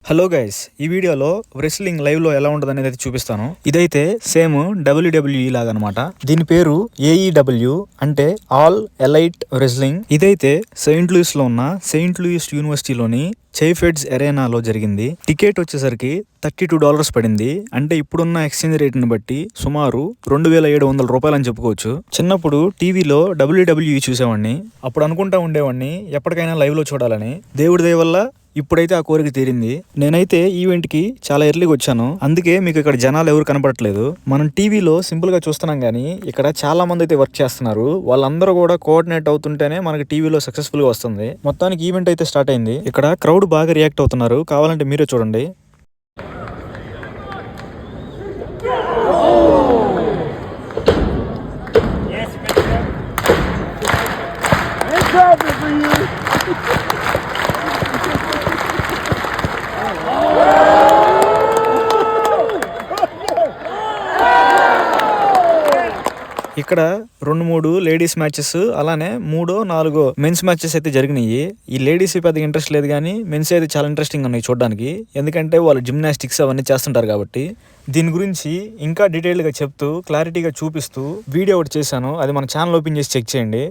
Hello guys, ఈ వీడియోలో wrestling live లో ఎలా ఉంటుంది అనేది చూపిస్తాను. ఇదైతే సేమ్ WWE లాగా అనమాట. దీని పేరు AEW అంటే ఆల్ ఎలైట్ రెస్లింగ్. ఇదైతే సెయింట్ లూయిస్ లో ఉన్న సెయింట్ లూయిస్ యూనివర్సిటీలోని చైఫెడ్స్ అరేనాలో జరిగింది. టికెట్ వచ్చేసరికి $32 పడింది. అంటే ఇప్పుడున్న ఎక్స్చేంజ్ రేట్ ని బట్టి సుమారు $2,700 అని చెప్పుకోవచ్చు. చిన్నప్పుడు టీవీలో WWE చూసేవాడిని. అప్పుడు అనుకుంటా ఉండేవాడిని ఎప్పటికైనా లైవ్ లో చూడాలని. దేవుడి దయ వల్ల ఇప్పుడైతే ఆ కోరిక తీరింది. నేనైతే ఈవెంట్ కి చాలా ఎర్లీగా వచ్చాను, అందుకే మీకు ఇక్కడ జనాలు ఎవరు కనపడట్లేదు. మనం టీవీలో సింపుల్ గా చూస్తున్నాం గానీ ఇక్కడ చాలా మంది అయితే వర్క్ చేస్తున్నారు. వాళ్ళందరూ కూడా కోఆర్డినేట్ అవుతుంటేనే మనకి టీవీలో సక్సెస్ఫుల్ గా వస్తుంది. మొత్తానికి ఈవెంట్ అయితే స్టార్ట్ అయింది. ఇక్కడ క్రౌడ్ బాగా రియాక్ట్ అవుతున్నారు, కావాలంటే మీరే చూడండి. ఇక్కడ 2-3 లేడీస్ మ్యాచెస్, అలానే 3-4 మెన్స్ మ్యాచెస్ అయితే జరిగినాయి. ఈ లేడీస్ పెద్దగా ఇంట్రెస్ట్ లేదు కానీ మెన్స్ అయితే చాలా ఇంట్రెస్టింగ్ ఉన్నాయి చూడడానికి. ఎందుకంటే వాళ్ళు జిమ్నాస్టిక్స్ అవన్నీ చేస్తుంటారు కాబట్టి. దీని గురించి ఇంకా డీటెయిల్గా చెప్తూ క్లారిటీగా చూపిస్తూ వీడియో ఒకటి చేశాను, అది మన ఛానల్ ఓపెన్ చేసి చెక్ చేయండి.